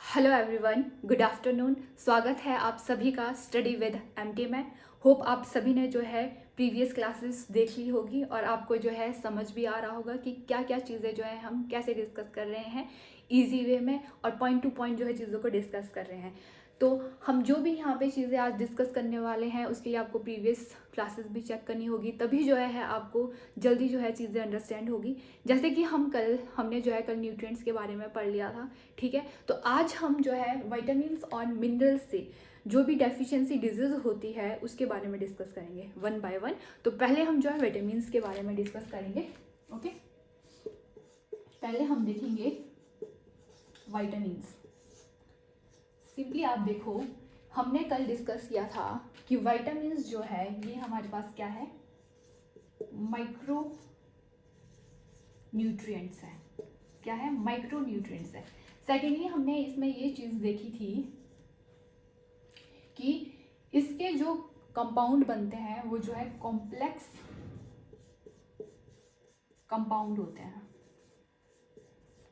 Hello everyone, good afternoon. स्वागत है आप सभी का स्टडी विद एमटी में। होप आप सभी ने जो है प्रीवियस क्लासेस देख ली होगी और आपको जो है समझ भी आ रहा होगा कि क्या क्या चीज़ें जो है हम कैसे डिस्कस कर रहे हैं इजी वे में और पॉइंट टू पॉइंट जो है चीज़ों को डिस्कस कर रहे हैं। तो हम जो भी यहाँ पे चीज़ें आज डिस्कस करने वाले हैं उसके लिए आपको प्रीवियस क्लासेस भी चेक करनी होगी, तभी जो है आपको जल्दी जो है चीज़ें अंडरस्टैंड होगी। जैसे कि हमने जो है कल न्यूट्रिएंट्स के बारे में पढ़ लिया था, ठीक है। तो आज हम जो है विटामिन्स और मिनरल्स से जो भी डेफिशिएंसी डिजीज होती है उसके बारे में डिस्कस करेंगे वन बाय वन। तो पहले हम जो है विटामिन्स के बारे में डिस्कस करेंगे। ओके, पहले हम देखेंगे विटामिन्स। सिंपली आप देखो, हमने कल डिस्कस किया था कि विटामिन्स जो है ये हमारे पास क्या है, माइक्रो न्यूट्रिएंट्स है। क्या है? माइक्रो न्यूट्रिएंट्स है। सेकेंडली हमने इसमें ये चीज़ देखी थी कि इसके जो कंपाउंड बनते हैं वो जो है कॉम्प्लेक्स कंपाउंड होते हैं,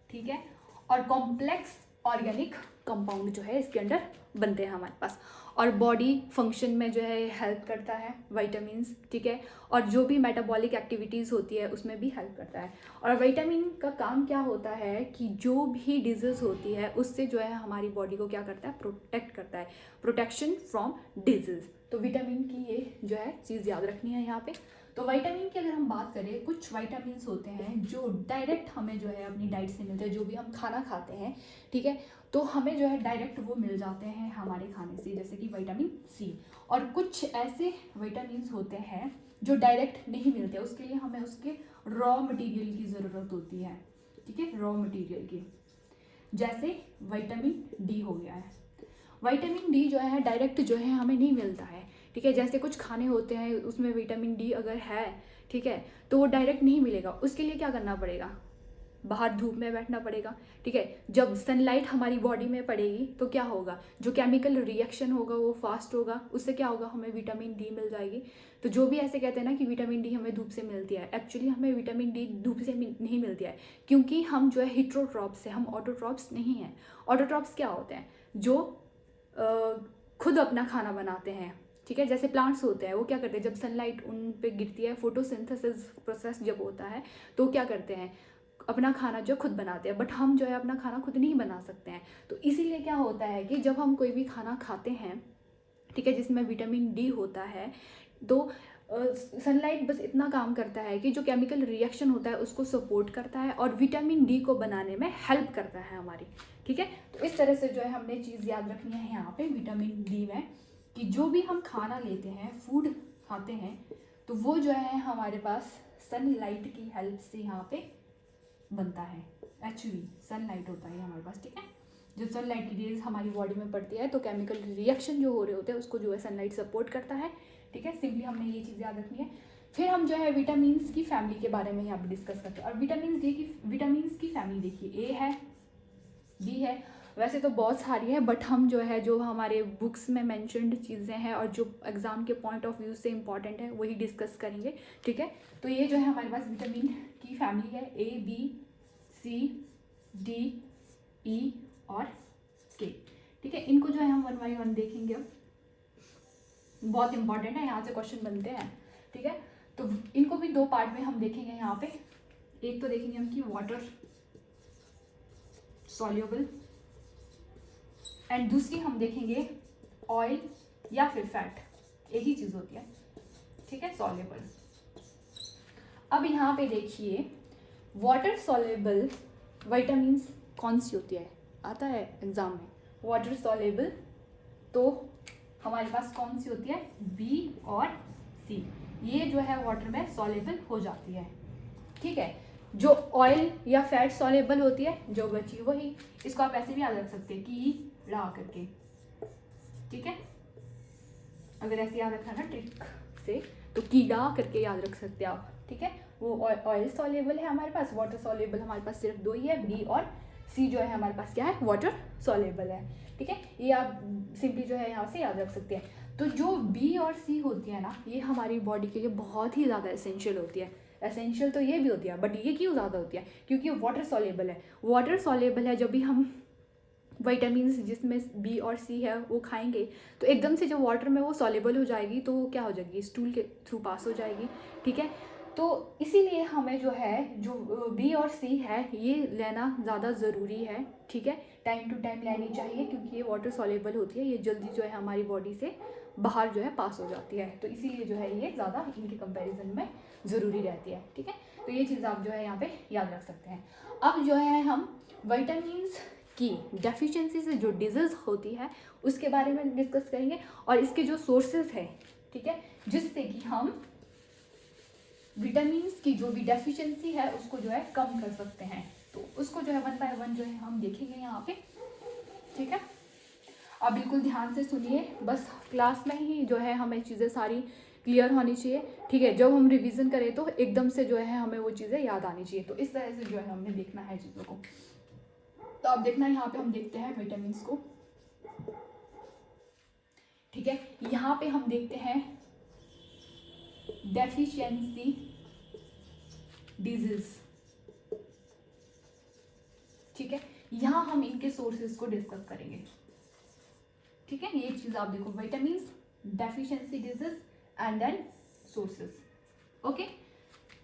ठीक है। और कॉम्प्लेक्स ऑर्गेनिक कंपाउंड जो है इसके अंदर बनते हैं हमारे पास, और बॉडी फंक्शन में जो है हेल्प करता है विटामिन्स, ठीक है। और जो भी मेटाबॉलिक एक्टिविटीज़ होती है उसमें भी हेल्प करता है। और विटामिन का काम क्या होता है कि जो भी डिजीज़ होती है उससे जो है हमारी बॉडी को क्या करता है, प्रोटेक्ट करता है, प्रोटेक्शन फ्रॉम डिजीज़। तो विटामिन की ये जो है चीज़ याद रखनी है यहाँ पे। तो विटामिन की अगर हम बात करें, कुछ विटामिन्स होते हैं जो डायरेक्ट हमें जो है अपनी डाइट से मिलते हैं, जो भी हम खाना खाते हैं, ठीक है। तो हमें जो है डायरेक्ट वो मिल जाते हैं हमारे खाने से, जैसे कि विटामिन सी। और कुछ ऐसे विटामिन्स होते हैं जो डायरेक्ट नहीं मिलते, उसके लिए हमें उसके रॉ मटेरियल की ज़रूरत होती है, ठीक है, रॉ मटेरियल की। जैसे विटामिन डी हो गया है। विटामिन डी जो है डायरेक्ट जो है हमें नहीं मिलता है, ठीक है। जैसे कुछ खाने होते हैं उसमें विटामिन डी अगर है, ठीक है, तो वो डायरेक्ट नहीं मिलेगा। उसके लिए क्या करना पड़ेगा, बाहर धूप में बैठना पड़ेगा, ठीक है। जब सनलाइट हमारी बॉडी में पड़ेगी तो क्या होगा, जो केमिकल रिएक्शन होगा वो फास्ट होगा, उससे क्या होगा, हमें विटामिन डी मिल जाएगी। तो जो भी ऐसे कहते हैं ना कि विटामिन डी हमें धूप से मिलती है, एक्चुअली हमें विटामिन डी धूप से नहीं मिलती है, क्योंकि हम जो है हिट्रोट्रॉप्स है, हम ऑटोट्रॉप्स नहीं हैं। ऑटोट्रॉप्स क्या होते हैं, जो खुद अपना खाना बनाते हैं, ठीक है। जैसे प्लांट्स होते हैं, वो क्या करते हैं, जब सनलाइट उन पे गिरती है, फोटोसिंथेसिस प्रोसेस जब होता है तो क्या करते हैं, अपना खाना जो खुद बनाते हैं। बट हम जो है अपना खाना खुद नहीं बना सकते हैं। तो इसीलिए क्या होता है कि जब हम कोई भी खाना खाते हैं, ठीक है, जिसमें विटामिन डी होता है, तो सनलाइट बस इतना काम करता है कि जो केमिकल रिएक्शन होता है उसको सपोर्ट करता है और विटामिन डी को बनाने में हेल्प करता है हमारी, ठीक है। तो इस तरह से जो है हमने चीज़ याद रखनी है यहाँ पे विटामिन डी में, कि जो भी हम खाना लेते हैं, फूड खाते हैं, तो वो जो है हमारे पास सनलाइट की हेल्प से यहाँ पे बनता है। एक्चुअली सनलाइट होता है हमारे पास, ठीक है। जब सनलाइट की रेज हमारी बॉडी में पड़ती है तो केमिकल रिएक्शन जो हो रहे होते हैं उसको जो है सनलाइट सपोर्ट करता है, ठीक है। सिंपली हमने ये चीज़ याद रखनी है। फिर हम जो है विटामिन्स की फैमिली के बारे में यहाँ पे डिस्कस करते हैं। और विटामिन्स की फैमिली देखिए, ए है, बी है, वैसे तो बहुत सारी है, बट हम जो है जो हमारे बुक्स में मैंशनड चीज़ें हैं और जो एग्ज़ाम के पॉइंट ऑफ व्यू से इंपॉर्टेंट है वही डिस्कस करेंगे, ठीक है। तो ये जो है हमारे पास विटामिन की फैमिली है, A B C D E और के, ठीक है। इनको जो है हम वन बाई वन देखेंगे, बहुत इंपॉर्टेंट है, यहाँ से क्वेश्चन बनते हैं, ठीक है। तो इनको भी दो पार्ट में हम देखेंगे यहाँ पे। एक तो देखेंगे हम कि वाटर सॉल्युबल, एंड दूसरी हम देखेंगे ऑयल या फिर फैट, एक ही चीज़ होती है, ठीक है, सॉल्युबल। अब यहाँ पे देखिए वाटर सॉल्युबल विटामिन्स कौन सी होती है, आता है एग्जाम में, वाटर सॉल्युबल तो हमारे पास कौन सी होती है, बी और सी। ये जो है वाटर में सॉल्युबल हो जाती है, ठीक है। जो ऑयल या फैट सॉल्युबल होती है जो बची वही, इसको आप ऐसे भी याद रख सकते हैं कि ला करके, ठीक है। अगर ऐसे याद रखना ना ट्रिक से तो कीड़ा करके याद रख सकते हैं आप, ठीक है। वो ऑयल सॉल्युबल है हमारे पास, वाटर सॉल्युबल हमारे पास सिर्फ दो ही है, बी और सी जो है हमारे पास क्या है, वाटर सॉल्युबल है, ठीक है। ये आप सिंपली जो है यहाँ से याद रख सकते हैं। तो जो बी और सी होती है ना, ये हमारी बॉडी के लिए बहुत ही ज़्यादा एसेंशियल होती है। एसेंशियल तो ये भी होती है, बट ये क्यों ज़्यादा होती है, क्योंकि वाटर सॉल्युबल है। वाटर सॉल्युबल है, जब भी हम विटामिन जिसमें बी और सी है वो खाएंगे तो एकदम से जब वाटर में वो सॉल्युबल हो जाएगी तो वो क्या हो जाएगी, स्टूल के थ्रू पास हो जाएगी, ठीक है। तो इसीलिए हमें जो है जो बी और सी है ये लेना ज़्यादा ज़रूरी है, ठीक है। टाइम टू टाइम लेनी चाहिए क्योंकि ये वाटर सॉल्युबल होती है, ये जल्दी जो है हमारी बॉडी से बाहर जो है पास हो जाती है, तो इसीलिए जो है ये ज़्यादा इनके कंपैरिजन में ज़रूरी रहती है, ठीक है। तो ये चीज़ आप जो है यहाँ पे याद रख सकते हैं। अब जो है हम विटामिन्स की डेफिशिएंसी से जो डिजीज़ होती है उसके बारे में डिस्कस करेंगे और इसके जो सोर्सेज है, ठीक है, जिससे कि हम विटामिन्स की जो भी डेफिशिएंसी है उसको जो है कम कर सकते हैं। तो उसको जो है 1 बाय 1 जो है हम देखेंगे यहाँ पे, ठीक है। आप बिल्कुल ध्यान से सुनिए, बस क्लास में ही जो है हमें चीज़ें सारी क्लियर होनी चाहिए, ठीक है। जब हम रिवीजन करें तो एकदम से जो है हमें वो चीज़ें याद आनी चाहिए, तो इस तरह से जो है हमने देखना है चीज़ों को। तो आप देखना यहाँ पे हम देखते हैं विटामिन्स को, ठीक है। यहाँ पे हम देखते हैं डेफिशिएंसी डिजीज, ठीक है। यहाँ हम इनके सोर्सेज को डिस्कस करेंगे, ठीक है। ये चीज आप देखो, vitamins, deficiency disease and then sources, okay.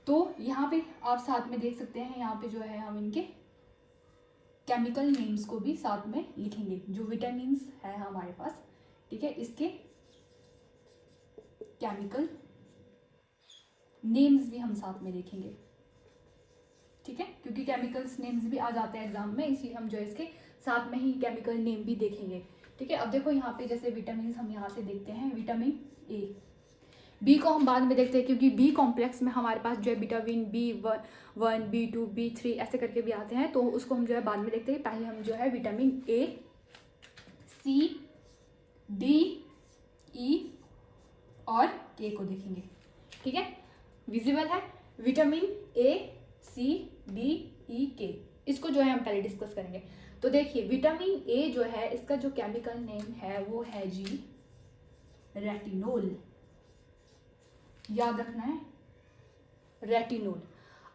तो यहाँ पे आप साथ में देख सकते हैं, यहाँ पे जो है हम इनके केमिकल नेम्स को भी साथ में लिखेंगे। जो विटामिन्स है हमारे पास, ठीक है, इसके केमिकल नेम्स भी हम साथ में देखेंगे, ठीक है, क्योंकि केमिकल्स नेम्स भी आ जाते हैं एग्जाम में, इसलिए हम जो है इसके साथ में ही केमिकल नेम भी देखेंगे, ठीक है। अब देखो यहाँ पे जैसे विटामिन हम यहाँ से देखते हैं, विटामिन ए, बी को हम बाद में देखते हैं क्योंकि बी कॉम्प्लेक्स में हमारे पास जो है विटामिन B1, B2, B3 ऐसे करके भी आते हैं, तो उसको हम जो है बाद में देखते हैं। पहले हम जो है विटामिन ए, सी, डी, ई और के को देखेंगे, ठीक है। विजिबल है विटामिन ए, सी, डी, ई, के, इसको जो है हम पहले डिस्कस करेंगे। तो देखिए विटामिन ए जो है इसका जो केमिकल नेम है वो है जी रेटिनोल, याद रखना है, रेटिनोल।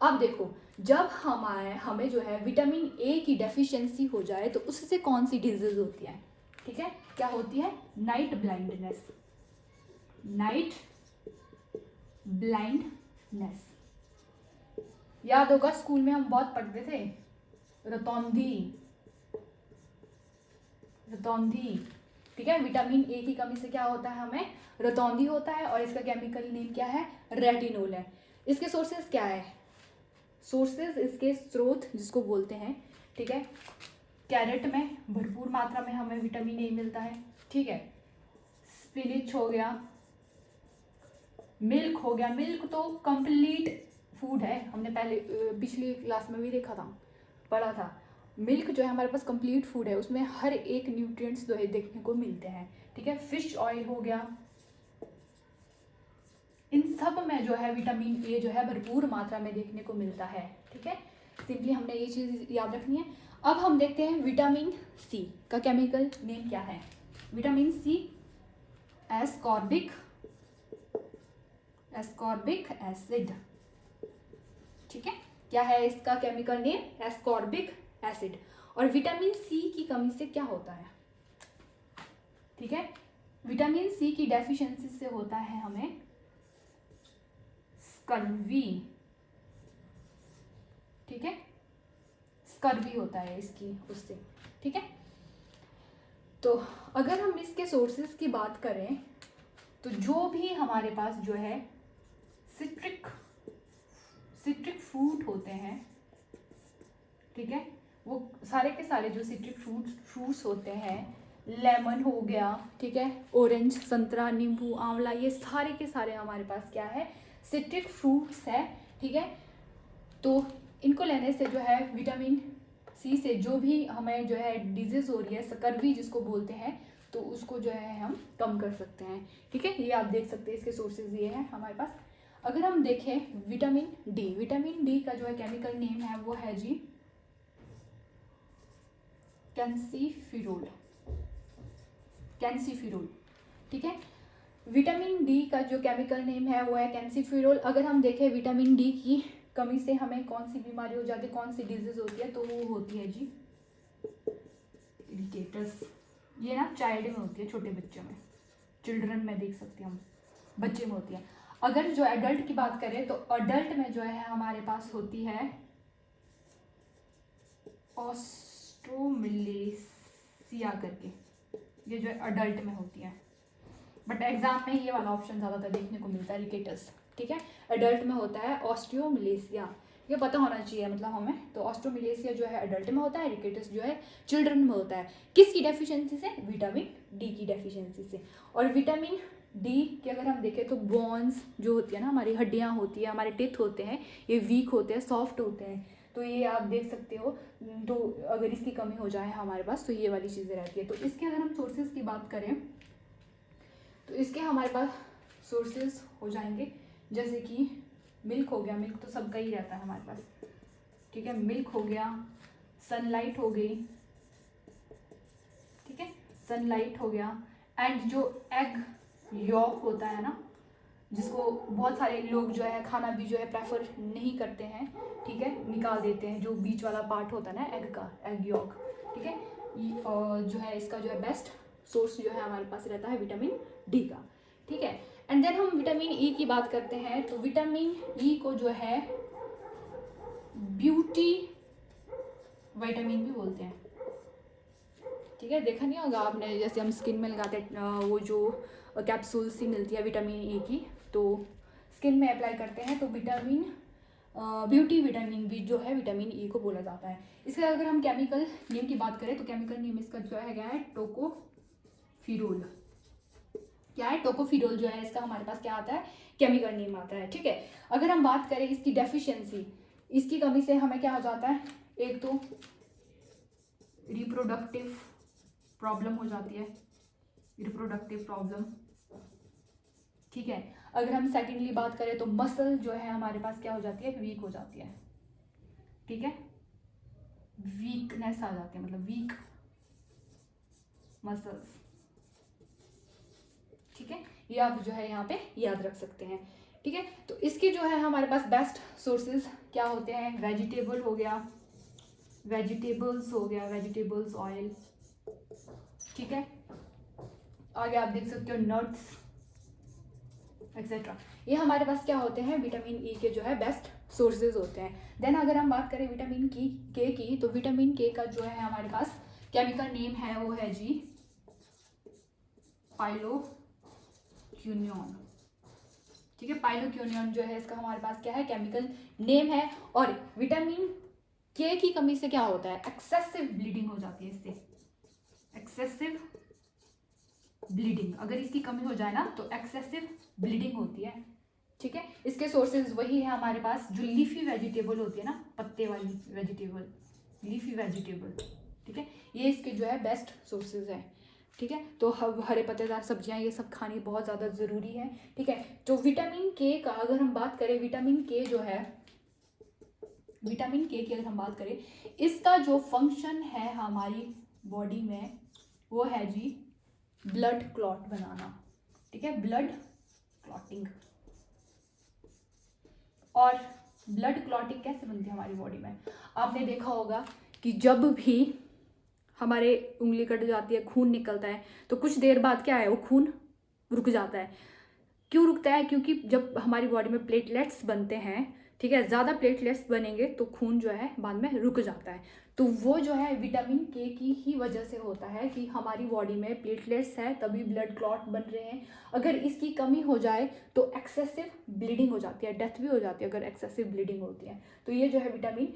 अब देखो जब हमें जो है विटामिन ए की डेफिशिएंसी हो जाए तो उससे कौन सी डिजीज होती है, ठीक है, क्या होती है, नाइट ब्लाइंडनेस, नाइट ब्लाइंडनेस। याद होगा स्कूल में हम बहुत पढ़ते थे, रतौंधी, रतौंधी, ठीक है। विटामिन ए की कमी से क्या होता है, हमें रतौंधी होता है और इसका केमिकल नेम क्या है, रेटिनोल है। इसके सोर्सेज क्या है, सोर्सेज इसके स्रोत जिसको बोलते हैं, ठीक है, कैरेट में भरपूर मात्रा में हमें विटामिन ए मिलता है, ठीक है। स्पिनिच हो गया, मिल्क हो गया, मिल्क तो कंप्लीट फूड है, हमने पहले पिछली क्लास में भी देखा था, पढ़ा था। मिल्क जो है हमारे पास कंप्लीट फूड है, उसमें हर एक न्यूट्रिएंट्स जो है देखने को मिलते हैं, ठीक है। फिश ऑयल हो गया, इन सब में जो है विटामिन ए जो है भरपूर मात्रा में देखने को मिलता है, ठीक है। सिंपली हमने ये चीज़ याद रखनी है। अब हम देखते हैं विटामिन सी का केमिकल नेम क्या है। विटामिन सी एस्कॉर्बिक एसिड, ठीक है, क्या है इसका केमिकल नेम, एस्कॉर्बिक एसिड। और विटामिन सी की कमी से क्या होता है, ठीक है, विटामिन सी की डेफिशिएंसी से होता है हमें स्कर्वी, ठीक है, स्कर्वी होता है इसकी उससे, ठीक है। तो अगर हम इसके सोर्सेज की बात करें तो जो भी हमारे पास जो है सिट्रिक फ्रूट होते हैं, ठीक है, वो सारे के सारे जो सिट्रिक फ्रूट्स होते हैं, लेमन हो गया, ठीक है, ऑरेंज, संतरा, नींबू, आंवला, ये सारे के सारे हमारे पास क्या है, सिट्रिक फ्रूट्स है, ठीक है। तो इनको लेने से जो है विटामिन सी से जो भी हमें जो है डिजीज हो रही है, स्कर्वी जिसको बोलते हैं, तो उसको जो है हम कम कर सकते हैं, ठीक है। ये आप देख सकते हैं, इसके सोर्सेज ये हैं हमारे पास। अगर हम देखें विटामिन डी का जो है केमिकल नेम है वो है जी कैंसीफिरोल, ठीक है। विटामिन डी का जो केमिकल नेम है वो है कैंसीफिरोल। अगर हम देखें विटामिन डी की कमी से हमें कौन सी बीमारी हो जाती है, कौन सी डिजीज होती है, तो वो होती है जी रिकेटस, ये ना चाइल्ड में होती है, छोटे बच्चों में, चिल्ड्रन में देख सकते हैं हम, बच्चे में होती है। अगर जो एडल्ट की बात करें तो अडल्ट में जो है हमारे पास होती है ऑस्ट्रोमिलेसिया करके, ये जो है अडल्ट में होती है, बट एग्जाम में ये वाला ऑप्शन ज़्यादातर देखने को मिलता है, रिकेटस, ठीक है। एडल्ट में होता है ऑस्ट्रोमिलेसिया, ये पता होना चाहिए मतलब हमें। तो ऑस्ट्रोमिलेसिया जो है एडल्ट में होता है, रिकेटस जो है चिल्ड्रन में होता है। किसकी डेफिशिएंसी से? विटामिन डी की डेफिशिएंसी से। और विटामिन डी के अगर हम देखें तो बोन्स जो होती है ना, हमारी हड्डियाँ होती है, हमारे टिथ होते हैं, ये वीक होते हैं, सॉफ्ट होते हैं, तो ये आप देख सकते हो। तो अगर इसकी कमी हो जाए हमारे पास तो ये वाली चीज़ें रहती है। तो इसके अगर हम सोर्सेज की बात करें तो इसके हमारे पास सोर्सेज हो जाएंगे, जैसे कि मिल्क हो गया, मिल्क तो सबका ही रहता है हमारे पास, ठीक है। मिल्क हो गया, सनलाइट हो गई, ठीक है, सनलाइट हो गया। एंड जो एग यॉक होता है ना, जिसको बहुत सारे लोग जो है खाना भी जो है प्रेफर नहीं करते हैं, ठीक है, निकाल देते हैं, जो बीच वाला पार्ट होता है ना एग का, एग यॉक, ठीक है, जो है इसका जो है बेस्ट सोर्स जो है हमारे पास रहता है विटामिन डी का, ठीक है। एंड देन हम विटामिन ई की बात करते हैं, तो विटामिन ई को जो है ब्यूटी विटामिन भी बोलते हैं, ठीक है। देखा नहीं होगा आपने, जैसे हम स्किन में लगाते हैं वो जो कैप्सूल सी मिलती है विटामिन ई की, तो स्किन में अप्लाई करते हैं, तो विटामिन ब्यूटी विटामिन भी जो है विटामिन ई को बोला जाता है। इसका अगर हम केमिकल नेम की बात करें तो केमिकल नेम इसका जो है क्या है, टोकोफिरोल, क्या है, टोकोफिरोल जो है इसका हमारे पास क्या आता है, केमिकल नेम आता है, ठीक है। अगर हम बात करें इसकी डेफिशिएंसी, इसकी कमी से हमें क्या हो जाता है, एक तो रिप्रोडक्टिव प्रॉब्लम हो जाती है, रिप्रोडक्टिव प्रॉब्लम, ठीक है। अगर हम सेकेंडली बात करें तो मसल जो है हमारे पास क्या हो जाती है, वीक हो जाती है, ठीक है, वीकनेस आ जाती है, मतलब वीक मसल्स, ठीक है। ये आप जो है यहाँ पे याद रख सकते हैं, ठीक है। तो इसके जो है हमारे पास बेस्ट सोर्सेज क्या होते हैं, वेजिटेबल हो गया, वेजिटेबल्स हो गया, वेजिटेबल्स ऑयल, ठीक है। आगे आप देख सकते हो नट्स एक्सेट्रा, ये हमारे पास क्या होते हैं, विटामिन ई के जो है बेस्ट सोर्सेज होते हैं। देन अगर हम बात करें विटामिन के की, तो विटामिन के का जो है हमारे पास केमिकल नेम है वो है जी पाइलोक्विनोन, ठीक है। पाइलोक्विनोन जो है इसका हमारे पास क्या है, केमिकल नेम है। और विटामिन के की कमी से क्या होता है, एक्सेसिव ब्लीडिंग हो जाती है, इससे एक्सेसिव ब्लीडिंग, अगर इसकी कमी हो जाए ना तो एक्सेसिव ब्लीडिंग होती है, ठीक है। इसके सोर्सेज वही है हमारे पास, जो लीफी वेजिटेबल होती है ना, पत्ते वाली वेजिटेबल, लीफी वेजिटेबल, ठीक है, ये इसके जो है बेस्ट सोर्सेज है, ठीक है। तो हरे पत्तेदार सब्जियां ये सब खानी बहुत ज़्यादा ज़रूरी है, ठीक है। तो विटामिन के का अगर हम बात करें, विटामिन के जो है, विटामिन के की अगर हम बात करें, इसका जो फंक्शन है हमारी बॉडी में वो है जी ब्लड क्लॉट बनाना, ठीक है, ब्लड क्लॉटिंग। और ब्लड क्लॉटिंग कैसे बनती है हमारी बॉडी में, आपने देखा होगा कि जब भी हमारे उंगली कट जाती है, खून निकलता है, तो कुछ देर बाद क्या है, वो खून रुक जाता है। क्यों रुकता है, क्योंकि जब हमारी बॉडी में प्लेटलेट्स बनते हैं, ठीक है, ज़्यादा प्लेटलेट्स बनेंगे तो खून जो है बाद में रुक जाता है। तो वो जो है विटामिन के की ही वजह से होता है कि हमारी बॉडी में प्लेटलेट्स है तभी ब्लड क्लॉट बन रहे हैं। अगर इसकी कमी हो जाए तो एक्सेसिव ब्लीडिंग हो जाती है, डेथ भी हो जाती है अगर एक्सेसिव ब्लीडिंग होती है। तो ये जो है विटामिन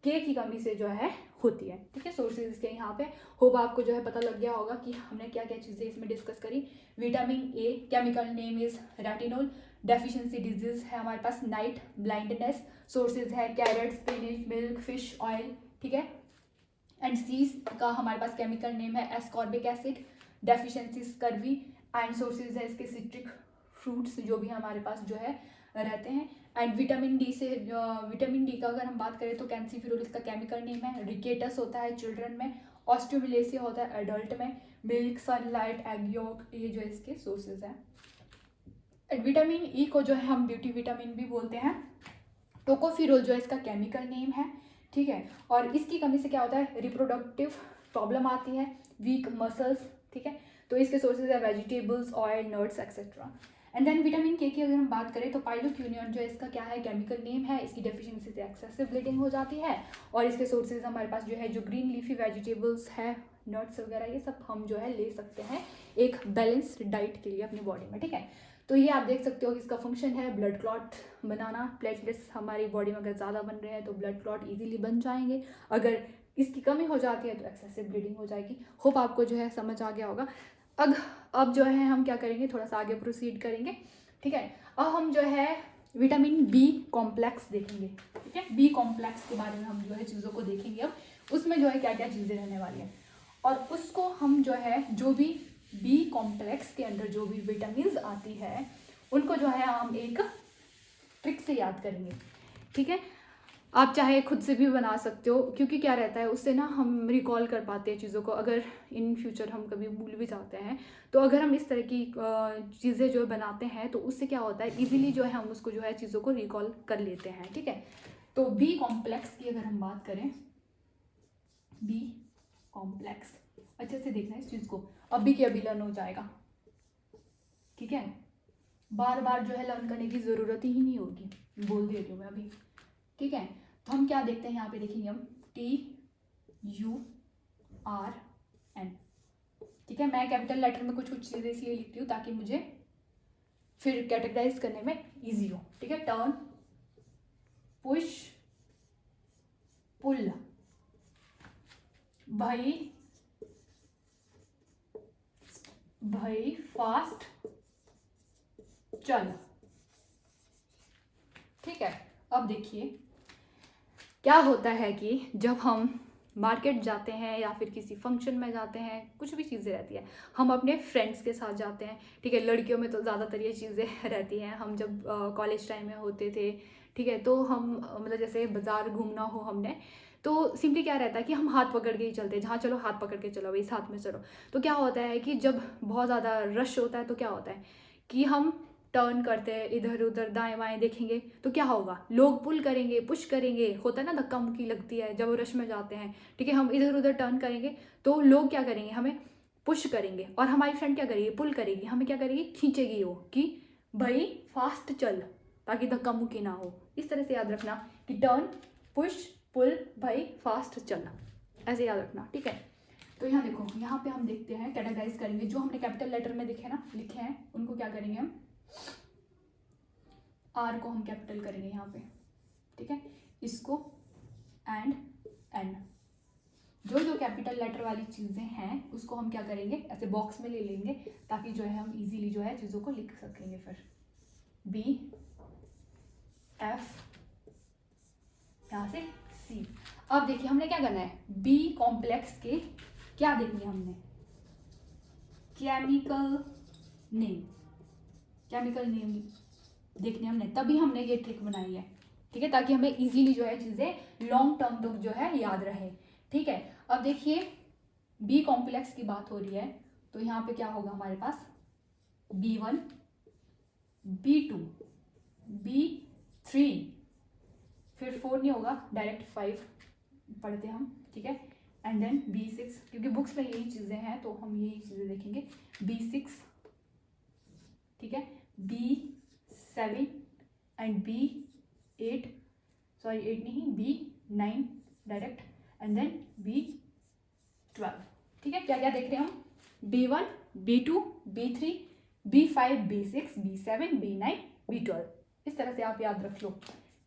के की कमी से जो है होती है, ठीक है। सोर्सेज इसके यहाँ पे होप आपको जो है पता लग गया होगा कि हमने क्या क्या चीज़ें इसमें डिस्कस करी। Vitamin A chemical name is retinol, deficiency disease है हमारे पास नाइट ब्लाइंडनेस, सोर्सेज है carrot, spinach, milk, fish oil, ठीक है। एंड सीज का हमारे पास केमिकल नेम है ascorbic acid, deficiency scurvy. And sources है इसके सिट्रिक फ्रूट्स जो भी हमारे पास जो है रहते हैं। एंड विटामिन डी से, विटामिन डी का अगर हम बात करें तो कैंसीफिरोल इसका केमिकल नेम है, रिकेटस होता है चिल्ड्रन में, ऑस्टियोमिलेसिया होता है एडल्ट में, मिल्क, सनलाइट, एग यॉक, ये जो इसके सोर्सेज हैं। एंड विटामिन ई को जो है हम ब्यूटी विटामिन भी बोलते हैं, टोकोफिरोल जो है इसका केमिकल नेम है, ठीक है। और इसकी कमी से क्या होता है, रिप्रोडक्टिव प्रॉब्लम आती है, वीक मसल्स, ठीक है। तो इसके सोर्सेज है vegetables, oil, nuts etcetera. And then vitamin K की अगर हम बात करें तो पाइलोक्विनोन जो है इसका क्या है, केमिकल नेम है, इसकी डेफिशिएंसी से एक्सेसिव ब्लीडिंग हो जाती है। और इसके सोर्सेज हमारे पास जो है जो ग्रीन लीफी वेजिटेबल्स है, नट्स वगैरह, ये सब हम जो है ले सकते हैं एक बैलेंस्ड डाइट के लिए अपनी बॉडी में, ठीक है। तो ये आप देख सकते हो कि इसका फंक्शन है ब्लड क्लॉट बनाना। प्लेटलेट्स हमारी बॉडी में अगर ज़्यादा बन रहे हैं तो ब्लड क्लॉट इजीली बन जाएंगे, अगर इसकी कमी हो जाती है तो एक्सेसिव ब्लीडिंग हो जाएगी। होप आपको जो है समझ आ गया होगा। अब जो है हम क्या करेंगे, थोड़ा सा आगे प्रोसीड करेंगे, ठीक है। अब हम जो है विटामिन बी कॉम्प्लेक्स देखेंगे, ठीक है। बी कॉम्प्लेक्स के बारे में हम जो है चीज़ों को देखेंगे। अब उसमें जो है क्या क्या चीज़ें रहने वाली हैं, और उसको हम जो है जो भी बी कॉम्प्लेक्स के अंदर जो भी विटामिन्स आती है उनको जो है हम एक ट्रिक से याद करेंगे, ठीक है। आप चाहे खुद से भी बना सकते हो, क्योंकि क्या रहता है उससे ना हम रिकॉल कर पाते हैं चीज़ों को। अगर इन फ्यूचर हम कभी भूल भी जाते हैं तो अगर हम इस तरह की चीज़ें जो बनाते हैं तो उससे क्या होता है, इजीली जो है हम उसको जो है चीज़ों को रिकॉल कर लेते हैं, ठीक है। तो बी कॉम्प्लेक्स की अगर हम बात करें, बी कॉम्प्लेक्स अच्छे से देखना इस चीज़ को, अभी के अभी लर्न हो जाएगा, ठीक है। बार बार जो है लर्न करने की ज़रूरत ही नहीं होगी, बोल दे रही हूँ मैं अभी, ठीक है। तो हम क्या देखते हैं यहाँ पे, देखेंगे हम TURN, ठीक है। मैं कैपिटल लेटर में कुछ कुछ चीज़ें इसलिए लिखती हूँ ताकि मुझे फिर कैटेगराइज करने में इजी हो, ठीक है। टर्न, पुश, पुल, भाई फास्ट चल, ठीक है। अब देखिए क्या होता है कि जब हम मार्केट जाते हैं या फिर किसी फंक्शन में जाते हैं, कुछ भी चीज़ें रहती है, हम अपने फ्रेंड्स के साथ जाते हैं, ठीक है। लड़कियों में तो ज़्यादातर ये चीज़ें रहती हैं। हम जब कॉलेज टाइम में होते थे, ठीक है, तो हम मतलब जैसे बाज़ार घूमना हो हमने, तो सिंपली क्या रहता है कि हम हाथ पकड़ के ही चलते हैं, जहाँ चलो हाथ पकड़ के चलो भाई, साथ में चलो। तो क्या होता है कि जब बहुत ज़्यादा रश होता है तो क्या होता है कि हम टर्न करते हैं, इधर उधर दाएं बाएं देखेंगे तो क्या होगा, लोग पुल करेंगे, पुश करेंगे, होता है ना, धक्का मुक्की लगती है जब रश में जाते हैं, ठीक है। हम इधर उधर टर्न करेंगे तो लोग क्या करेंगे, हमें पुश करेंगे, और हमारी फ्रेंड क्या करेगी, पुल करेगी, हमें क्या करेगी, खींचेगी वो कि भाई फास्ट चल, ताकि धक्का मुक्की ना हो। इस तरह से याद रखना कि टर्न, पुश, पुल, भाई फास्ट चल, ऐसे याद रखना, ठीक है। तो यहाँ देखो, यहाँ पे हम देखते हैं, कैटेगराइज करेंगे, जो हमने कैपिटल लेटर में लिखे हैं उनको क्या करेंगे हम, आर को हम कैपिटल करेंगे यहाँ पे, ठीक है। इसको एंड एन, जो जो कैपिटल लेटर वाली चीज़ें हैं उसको हम क्या करेंगे, ऐसे बॉक्स में ले लेंगे, ताकि जो है हम इजीली जो है चीज़ों को लिख सकेंगे। फिर बी, एफ, यहाँ से सी। अब देखिए हमने क्या करना है, बी कॉम्प्लेक्स के क्या देखने हमने, केमिकल नेम, केमिकल नेम देखने हमने, तभी हमने ये ट्रिक बनाई है, ठीक है, ताकि हमें इजीली जो है चीज़ें लॉन्ग टर्म तक जो है याद रहे, ठीक है। अब देखिए बी कॉम्प्लेक्स की बात हो रही है तो यहाँ पे क्या होगा हमारे पास, B1, B2, B3, फिर 4 नहीं होगा, डायरेक्ट 5 पढ़ते हम, ठीक है। एंड देन B6, क्योंकि बुक्स में यही चीज़ें हैं तो हम यही चीज़ें देखेंगे, B6, ठीक है, B7 एंड B8, सॉरी 8 नहीं, B9 direct, and then B12, ठीक है। क्या क्या देख रहे हैं हम, B1, B2, B3, B5, B6, B7, B9, B12, इस तरह से आप याद रख लो,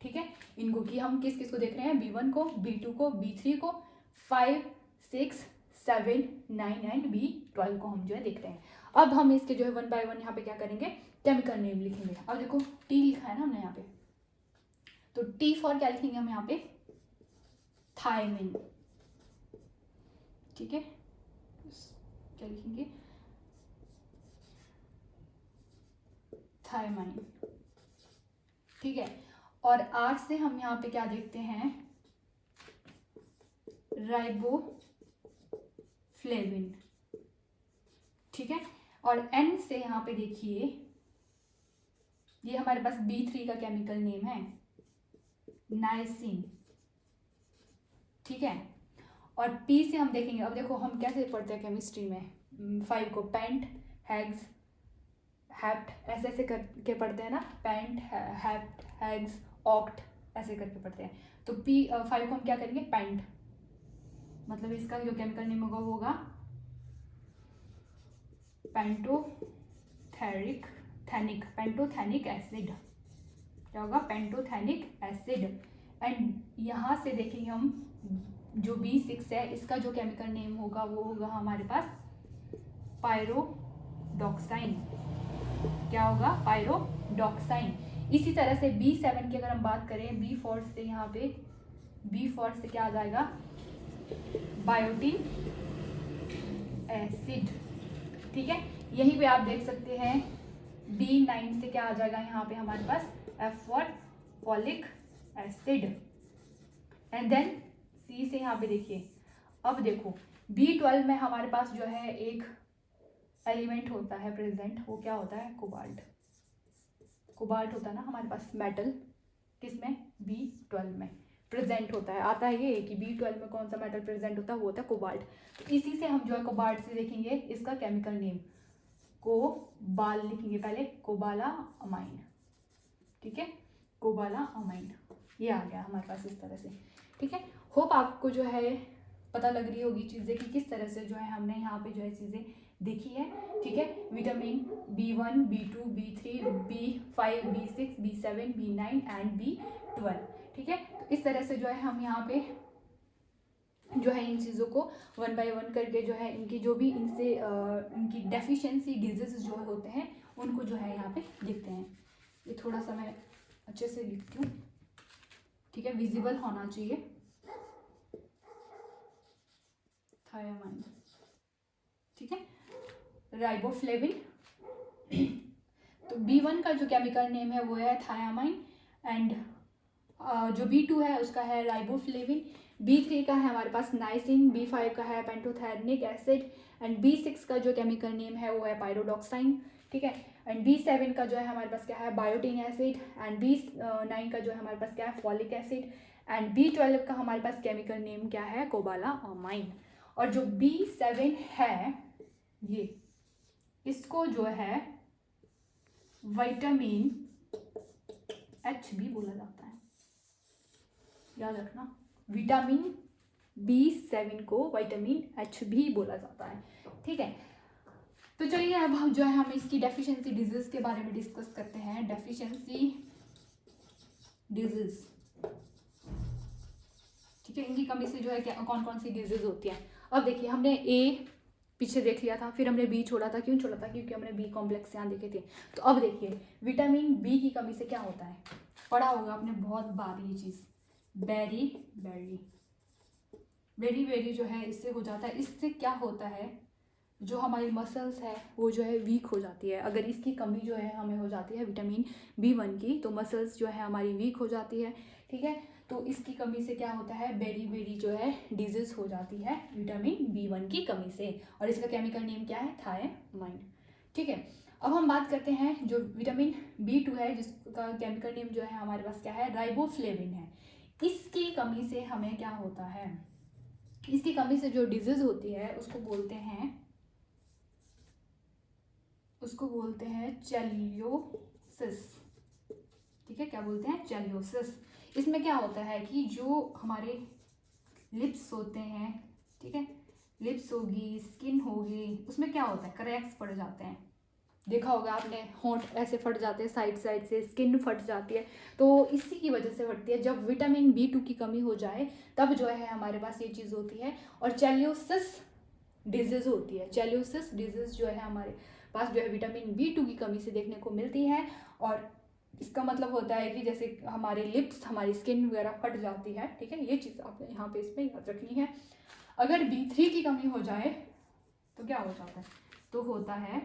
ठीक है, इनको, कि हम किस किस को देख रहे हैं, B1 को, B2 को, B3 को, 5, 6, 7, 9 एंड B12 को हम जो है देख रहे हैं। अब हम इसके जो है 1 बाय 1 यहाँ पे क्या करेंगे, केमिकल नेम लिखेंगे। अब देखो टी लिखा है ना हमने यहाँ पे, तो टी फॉर क्या लिखेंगे हम यहाँ पे, थायमिन, ठीक है, क्या लिखेंगे, थायमाइन, ठीक है। और आर से हम यहाँ पे क्या देखते हैं, राइबोफ्लेविन, ठीक है। और एन से यहाँ पे देखिए, ये हमारे पास B3 का केमिकल नेम है, नाइसिन, ठीक है। और पी से हम देखेंगे, अब देखो हम कैसे पढ़ते हैं केमिस्ट्री में, 5 को पेंट, हेक्स, हेप्ट ऐसे ऐसे करके पढ़ते हैं ना, पेंट, हेप्ट, हेक्स, ऑक्ट ऐसे करके पढ़ते हैं। तो पी 5 को हम क्या करेंगे, पेंट, मतलब इसका जो केमिकल नेम होगा वो होगा पेंटोथेनिक एसिड। क्या होगा, पेंटोथेनिक एसिड। एंड यहाँ से देखेंगे हम जो B6 है इसका जो केमिकल नेम होगा वो होगा हमारे पास पायरोडॉक्साइन। क्या होगा, पायरोडॉक्साइन। इसी तरह से B7 की अगर हम बात करें, B4 से यहाँ पे B4 से क्या आ जाएगा, बायोटीन एसिड। ठीक है, यहीं पे आप देख सकते हैं D9 से क्या आ जाएगा यहाँ पे हमारे पास F1 folic acid. And then C से यहाँ पे देखिए, अब देखो B12 में हमारे पास जो है एक एलिमेंट होता है प्रेजेंट, वो क्या होता है, कोबाल्ट। कोबाल्ट होता है ना हमारे पास मेटल, किसमें, B12 में प्रेजेंट होता है। आता है ये कि B12 में कौन सा मेटल प्रेजेंट होता है, वो होता है कोबाल्ट। तो इसी से हम जो है कोबाल्ट से देखेंगे इसका केमिकल नेम, कोबाल लिखेंगे पहले, कोबाला अमाइन। ठीक है, कोबाला अमाइन, ये आ गया हमारे पास इस तरह से। ठीक है, होप आपको जो है पता लग रही होगी चीज़ें कि किस तरह से जो है हमने यहाँ पे जो है चीज़ें देखी है। ठीक है, vitamin B1, B2, B3, B5, B6, B7, B9 and B12। ठीक है, तो इस तरह से जो है हम यहाँ पे जो है इन चीज़ों को 1 बाय 1 करके जो है इनकी जो भी इनसे इनकी डेफिशिएंसी डिजीज जो होते हैं उनको जो है यहाँ पे लिखते हैं। ये थोड़ा सा मैं अच्छे से लिखती हूँ, ठीक है, विजिबल होना चाहिए। थायामाइन, ठीक है, राइबोफ्लेविन। तो B1 का जो केमिकल नेम है वो है थायामाइन, एंड जो B2 है उसका है राइबोफ्लेविन, B3 का है हमारे पास नाइसिन, B5 का है पेंटोथेनिक एसिड, एंड B6 का जो केमिकल नेम है वो है पायरोडॉक्साइन। ठीक है, एंड B7 का जो है हमारे पास क्या है, बायोटीन एसिड, एंड B9 का जो है हमारे पास क्या है, फॉलिक एसिड, एंड B12 का हमारे पास केमिकल नेम क्या है, कोबाला अमाइन। और जो B7 है ये, इसको जो है विटामिन H भी बोला जाता है, याद रखना, विटामिन B7 को विटामिन H भी बोला जाता है। ठीक है, तो चलिए अब हम जो है हम इसकी डेफिशिएंसी डिजीज के बारे में डिस्कस करते हैं। डेफिशिएंसी डिजीज, ठीक है, इनकी कमी से जो है क्या कौन कौन सी डिजीज होती है। अब देखिए हमने A पीछे देख लिया था, फिर हमने B छोड़ा था, क्यों छोड़ा था, क्योंकि हमने B कॉम्प्लेक्स यहाँ देखे थे। तो अब देखिए विटामिन B की कमी से क्या होता है, पढ़ा होगा आपने बहुत बार ये चीज़, बेरी बेरी वेरी वेरी जो है इससे हो जाता है। इससे क्या होता है, जो हमारी मसल्स है वो जो है वीक हो जाती है। अगर इसकी कमी जो है हमें हो जाती है विटामिन B1 की, तो मसल्स जो है हमारी वीक हो जाती है। ठीक है, तो इसकी कमी से क्या होता है, बेरी बेरी जो है डिजीज हो जाती है विटामिन B1 की कमी से, और इसका केमिकल नेम क्या है, थायामाइन। ठीक है, अब हम बात करते हैं जो विटामिन B2 है जिसका केमिकल नेम जो है हमारे पास क्या है, राइबोफ्लेविन है। इसकी कमी से हमें क्या होता है, इसकी कमी से जो डिजीज होती है उसको बोलते हैं चेलियोसिस। ठीक है, क्या बोलते हैं, चेलियोसिस। इसमें क्या होता है कि जो हमारे लिप्स होते हैं, ठीक है, लिप्स होगी, स्किन होगी, उसमें क्या होता है, क्रैक्स पड़ जाते हैं। देखा होगा आपने, होंठ ऐसे फट जाते हैं साइड साइड से, स्किन फट जाती है, तो इसी की वजह से फटती है। जब विटामिन B2 की कमी हो जाए तब जो है हमारे पास ये चीज़ होती है, और चेलियोसिस डिजीज होती है। चेलियोसिस डिजीज जो है हमारे पास जो है विटामिन B2 की कमी से देखने को मिलती है, और इसका मतलब होता है कि जैसे हमारे लिप्स, हमारी स्किन वगैरह फट जाती है। ठीक है, ये चीज़ आपने यहाँ पे इसमें याद रखनी है। अगर B3 की कमी हो जाए तो क्या हो जाता है, तो होता है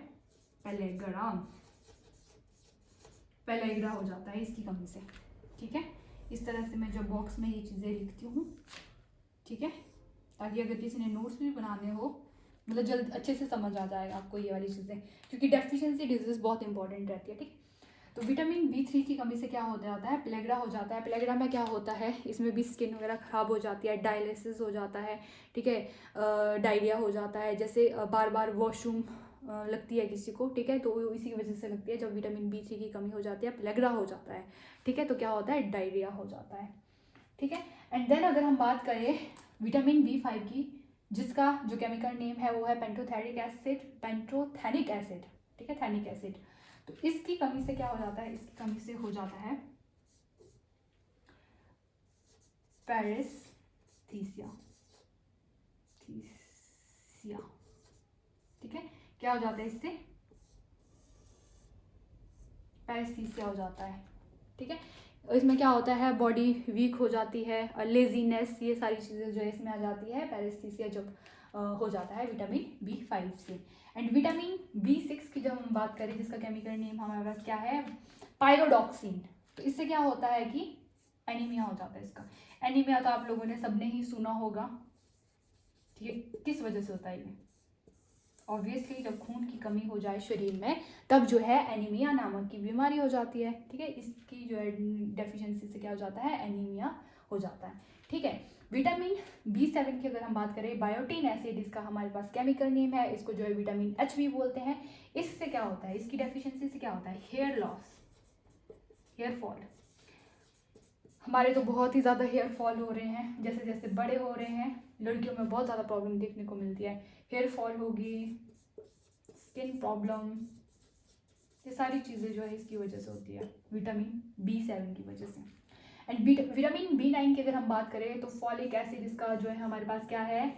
पेलेग्रा हो जाता है इसकी कमी से। ठीक है, इस तरह से मैं जो बॉक्स में ये चीज़ें लिखती हूँ, ठीक है, ताकि अगर किसी ने नोट्स भी बनाने हो मतलब जल्द अच्छे से समझ आ जाएगा आपको ये वाली चीज़ें, क्योंकि डेफिशिएंसी डिजीज बहुत इंपॉर्टेंट रहती है। ठीक, तो विटामिन B3 की कमी से क्या हो जाता है, पेलेग्रा हो जाता है। पेलेग्रा में क्या होता है, इसमें भी स्किन वगैरह ख़राब हो जाती है, डायलिसिस हो जाता है, ठीक है, डायरिया हो जाता है, जैसे बार बार वॉशरूम लगती है किसी को, ठीक है, तो वो इसी की वजह से लगती है। जब विटामिन B3 की कमी हो जाती है, पेलेग्रा हो जाता है, ठीक है, तो क्या होता है, डायरिया हो जाता है, ठीक है। एंड देन अगर हम बात करें विटामिन B5 की, जिसका जो केमिकल नेम है वो है पेंटोथेनिक एसिड, ठीक है, थैनिक एसिड। तो इसकी कमी से क्या हो जाता है, इसकी कमी से हो जाता है पैरेस्थीसिया, ठीक है, क्या हो जाता है, इससे पैरेस्थीसिया हो जाता है, ठीक है। इसमें क्या होता है, बॉडी वीक हो जाती है, लेजीनेस, ये सारी चीज़ें जो है इसमें आ जाती है पैरेस्थीसिया जब हो जाता है विटामिन B5 से। एंड विटामिन B6 की जब हम बात करें, जिसका केमिकल नेम हमारे पास क्या है, पायरोडॉक्सिन, तो इससे क्या होता है कि एनीमिया हो जाता है इसका। एनीमिया तो आप लोगों ने सबने ही सुना होगा, ठीक है, किस वजह से होता है ये, ऑब्वियसली जब खून की कमी हो जाए शरीर में, तब जो है एनीमिया नामक की बीमारी हो जाती है, ठीक है। इसकी जो है डेफिशिएंसी से क्या हो जाता है, एनीमिया हो जाता है, ठीक है। विटामिन B7 की अगर हम बात करें, बायोटिन एसिड इसका हमारे पास केमिकल नेम है, इसको जो है विटामिन H भी बोलते हैं। इससे क्या होता है, इसकी डेफिशिएंसी से क्या होता है, हेयर लॉस, हेयर फॉल। हमारे तो बहुत ही ज़्यादा हेयर फॉल हो रहे हैं, जैसे जैसे बड़े हो रहे हैं, लड़कियों में बहुत ज़्यादा प्रॉब्लम देखने को मिलती है, हेयर फॉल होगी, स्किन प्रॉब्लम, ये सारी चीज़ें जो है इसकी वजह से होती है, विटामिन B7 की वजह से। एंड विटामिन B9 की अगर हम बात करें, तो फॉलिक एसिड इसका जो है हमारे पास क्या है,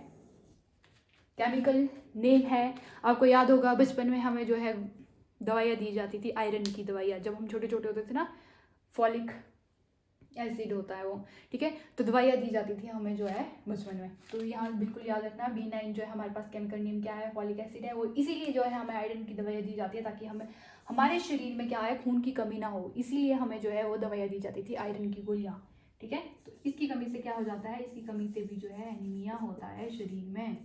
केमिकल नेम है। आपको याद होगा बचपन में हमें जो है दवाइयाँ दी जाती थी, आयरन की दवाइयाँ, जब हम छोटे छोटे होते थे ना, फॉलिक एसिड होता है वो, ठीक है, तो दवाइयाँ दी जाती थी हमें जो है बचपन में। तो यहाँ बिल्कुल याद रखना, B9 जो है हमारे पास केमिकल नेम क्या है, फॉलिक एसिड है, वो इसीलिए जो है हमें आयरन की दवाइयाँ दी जाती है, ताकि हमें हमारे शरीर में क्या है, खून की कमी ना हो, इसीलिए हमें जो है वो दवाइयाँ दी जाती थी, आयरन की गोलियाँ, ठीक है। तो इसकी कमी से क्या हो जाता है, इसकी कमी से भी जो है एनीमिया होता है शरीर में,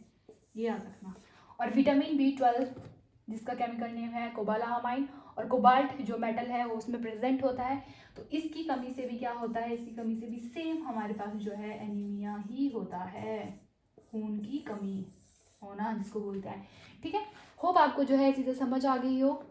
ये याद रखना। और विटामिन B12 जिसका केमिकल नेम है कोबालामाइन, और कोबाल्ट जो मेटल है वो उसमें प्रेजेंट होता है, तो इसकी कमी से भी क्या होता है, इसकी कमी से भी सेम हमारे पास जो है एनीमिया ही होता है, खून की कमी होना जिसको बोलते हैं, ठीक है। होप आपको जो है चीज़ें समझ आ गई हो।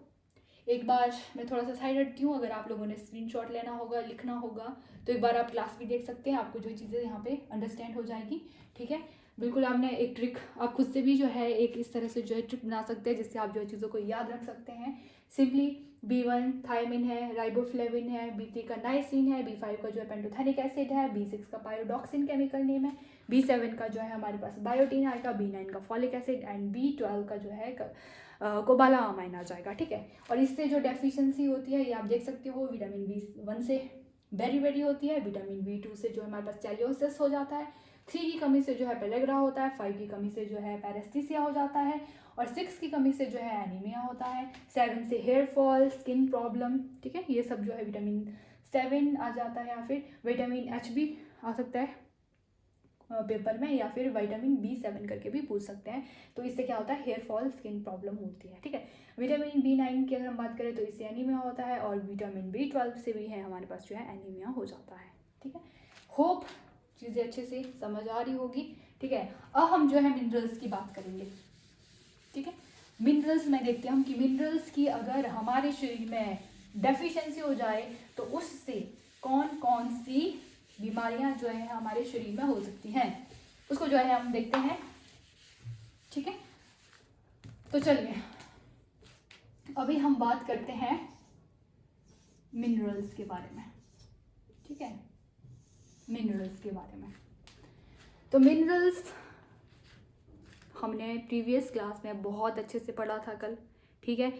एक बार मैं थोड़ा सा साइड हटती हूँ, अगर आप लोगों ने स्क्रीनशॉट लेना होगा, लिखना होगा, तो एक बार आप क्लास भी देख सकते हैं, आपको जो चीज़ें यहाँ पे अंडरस्टैंड हो जाएगी, ठीक है। बिल्कुल आपने एक ट्रिक, आप खुद से भी जो है एक इस तरह से जो है ट्रिक बना सकते हैं, जिससे आप जो है चीज़ों को याद रख सकते हैं। सिंपली B1 थायमिन है, राइबोफ्लेविन है, B3 का नाइसिन है, B5 का जो है पेंटोथेनिक एसिड है, B6 का पायरोडॉक्सिन केमिकल नेम है, B7 का जो है हमारे पास बायोटिन आएगा, B9 का फॉलिक एसिड, एंड B12 का जो है कोबालामाइन आ जाएगा, ठीक है। और इससे जो डेफिशिएंसी होती है, ये आप देख सकते हो, विटामिन B1 से बेरी होती है, विटामिन B2 से जो हमारे पास चेलियोसिस हो जाता है, 3 की कमी से जो है पेलेग्रा होता है, 5 की कमी से जो है पैरेस्थीसिया हो जाता है, और 6 की कमी से जो है एनीमिया होता है, 7 से हेयर फॉल, स्किन प्रॉब्लम, ठीक है, ये सब जो है विटामिन 7 आ जाता है, या फिर विटामिन H भी आ सकता है पेपर में, या फिर विटामिन B7 करके भी पूछ सकते हैं। तो इससे क्या होता है, हेयर फॉल, स्किन प्रॉब्लम होती है, ठीक है। विटामिन B9 की अगर हम बात करें, तो इससे एनीमिया होता है, और विटामिन B12 से भी है हमारे पास जो है एनीमिया हो जाता है, ठीक है। होप चीज़ें अच्छे से समझ आ रही होगी, ठीक है। अब हम जो है मिनरल्स की बात करेंगे, ठीक है। मिनरल्स में देखते हैं हम कि मिनरल्स की अगर हमारे शरीर में डेफिशिएंसी हो जाए, तो उससे कौन कौन सी बीमारियां जो है हमारे शरीर में हो सकती हैं, उसको जो है हम देखते हैं, ठीक है। तो चलिए अभी हम बात करते हैं मिनरल्स के बारे में, ठीक है, मिनरल्स के बारे में। तो मिनरल्स हमने प्रीवियस क्लास में बहुत अच्छे से पढ़ा था कल, ठीक है।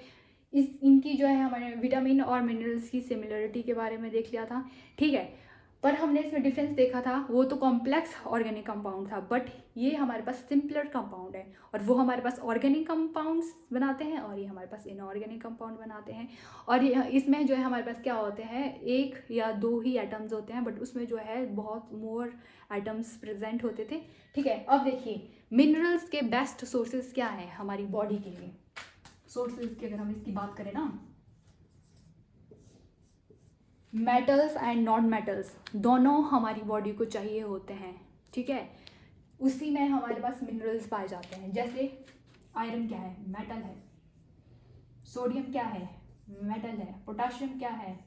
इनकी जो है हमारे विटामिन और मिनरल्स की सिमिलरिटी के बारे में देख लिया था, ठीक है। पर हमने इसमें डिफरेंस देखा था, वो तो कॉम्प्लेक्स ऑर्गेनिक कंपाउंड था, बट ये हमारे पास सिंपलर कंपाउंड है, और वो हमारे पास ऑर्गेनिक कंपाउंड्स बनाते हैं, और ये हमारे पास इनऑर्गेनिक कंपाउंड बनाते हैं। और इसमें जो है हमारे पास क्या होते हैं, 1 या 2 ही एटम्स होते हैं, बट उसमें जो है बहुत मोर एटम्स प्रेजेंट होते थे, ठीक है। अब देखिए मिनरल्स के बेस्ट सोर्सेज क्या हैं हमारी बॉडी के लिए, सोर्सेज की अगर हम इसकी बात करें ना, मेटल्स एंड नॉन मेटल्स दोनों हमारी बॉडी को चाहिए होते हैं, ठीक है। उसी में हमारे पास मिनरल्स पाए जाते हैं। जैसे आयरन क्या है, मेटल है। सोडियम क्या है, मेटल है। पोटाशियम क्या है,